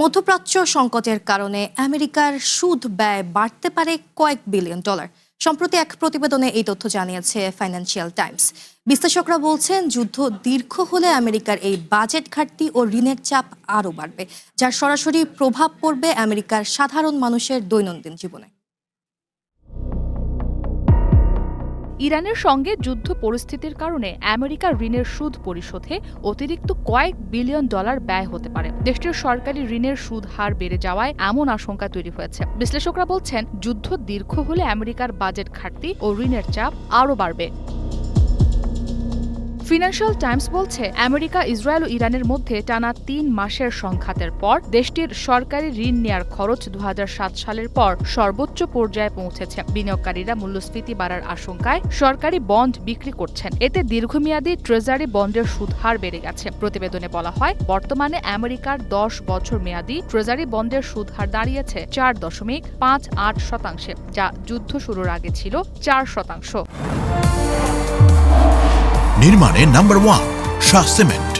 মধ্যপ্রাচ্য সংকটের কারণে আমেরিকার সুদ ব্যয় বাড়তে পারে কয়েক বিলিয়ন ডলার। সম্প্রতি এক প্রতিবেদনে এই তথ্য জানিয়েছে ফাইন্যান্সিয়াল টাইমস। বিশ্লেষকরা বলছেন, যুদ্ধ দীর্ঘ হলে আমেরিকার এই বাজেট ঘাটতি ও ঋণের চাপ আরও বাড়বে, যার সরাসরি প্রভাব পড়বে আমেরিকার সাধারণ মানুষের দৈনন্দিন জীবনে। ইরানের সঙ্গে যুদ্ধ পরিস্থিতির কারণে আমেরিকার ঋণের সুদ পরিশোধে অতিরিক্ত কয়েক বিলিয়ন ডলার ব্যয় হতে পারে। দেশটির সরকারি ঋণের সুদ হার বেড়ে যাওয়ায় এমন আশঙ্কা তৈরি হয়েছে। বিশ্লেষকরা বলছেন, যুদ্ধ দীর্ঘ হলে আমেরিকার বাজেট ঘাটতি ও ঋণের চাপ আরও বাড়বে। ফিনান্সিয়াল টাইমস বলছে, আমেরিকা, ইসরায়েল ও ইরানের মধ্যে টানা ৩ মাসের সংঘাতের পর দেশটির সরকারি ঋণ নেয়ার খরচ ২০০৭ সালের পর সর্বোচ্চ পর্যায়ে পৌঁছেছে। বিনিয়োগকারীরা মূল্যস্ফীতি বাড়ার আশঙ্কায় সরকারি বন্ড বিক্রি করছেন। এতে দীর্ঘমেয়াদী ট্রেজারি বন্ডের সুদ হার বেড়ে গেছে। প্রতিবেদনে বলা হয়, বর্তমানে আমেরিকার ১০ বছর মেয়াদী ট্রেজারি বন্ডের সুদ হার দাঁড়িয়েছে ৪.৫৮%, যা যুদ্ধ শুরুর আগে ছিল ৪%। নির্মাণে নাম্বার 1 শাহ সিমেন্ট।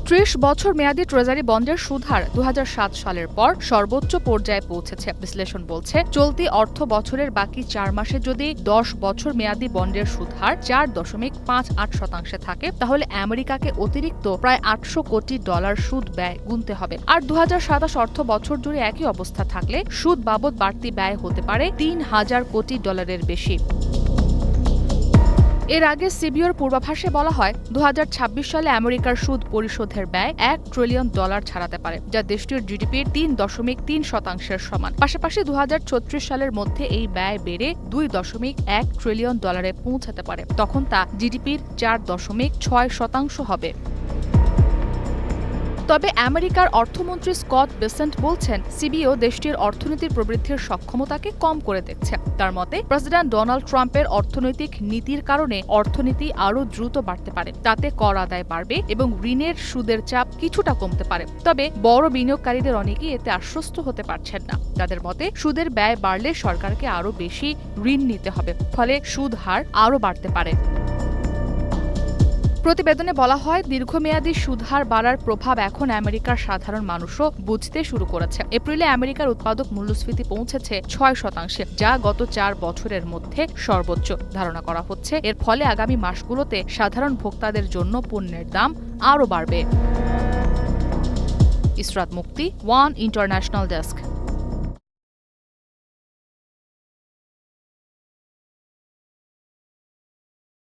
৩০ বছর মেয়াদী ট্রেজারি বন্ডের সুদ হার ২০০৭ সালের পর সর্বোচ্চ পর্যায়ে পৌঁছেছে। বিশ্লেষণ বলছে, চলতি অর্থ বছরের বাকি ৪ মাসে যদি ১০ বছর মেয়াদী বন্ডের সুদ হার ৪.৫৮% থাকে, তাহলে আমেরিকাকে অতিরিক্ত প্রায় ৮০০ কোটি ডলার সুদ ব্যয় গুনতে হবে। আর ২০২৭ অর্থ বছর জুড়ে একই অবস্থা থাকলে সুদ বাবদ বাড়তি ব্যয় হতে পারে ৩,০০০ কোটি ডলারের বেশি। এর আগে সিবিওর পূর্বাভাসে বলা হয়, ২০২৬ সালে আমেরিকার সুদ পরিশোধের ব্যয় $১ ট্রিলিয়ন ছাড়াতে পারে, যা দেশটির জিডিপির ৩.৩% সমান। পাশাপাশি ২০৩৬ সালের মধ্যে এই ব্যয় বেড়ে $২.১ ট্রিলিয়ন পৌঁছাতে পারে। তখন তা জিডিপির ৪.৬% হবে। তবে আমেরিকার অর্থমন্ত্রী স্কট বেসেন্ট বলছেন, সিবিও দেশটির অর্থনীতির প্রবৃদ্ধির সক্ষমতাকে কম করে দেখছে। তার মতে, প্রেসিডেন্ট ডোনাল্ড ট্রাম্পের অর্থনৈতিক নীতির কারণে অর্থনীতি আরও দ্রুত বাড়তে পারে। তাতে কর আদায় বাড়বে এবং ঋণের সুদের চাপ কিছুটা কমতে পারে। তবে বড় বিনিয়োগকারীদের অনেকেই এতে আশ্বস্ত হতে পারছেন না। তাদের মতে, সুদের ব্যয় বাড়লে সরকারকে আরও বেশি ঋণ নিতে হবে, ফলে সুদ হার আরও বাড়তে পারে। প্রতিবেদনে বলা হয়, দীর্ঘমেয়াদী সুদহার বাড়ার প্রভাব এখন আমেরিকার সাধারণ মানুষও বুঝতে শুরু করেছে। এপ্রিলে আমেরিকার উৎপাদক মূল্যস্ফীতি পৌঁছেছে ৬%, যা গত ৪ বছরের মধ্যে সর্বোচ্চ। ধারণা করা হচ্ছে, এর ফলে আগামী মাসগুলোতে সাধারণ ভোক্তাদের জন্য পণ্যের দাম আরও বাড়বে। ইসরাত মুক্তি, ওয়ান ইন্টারন্যাশনাল ডেস্ক।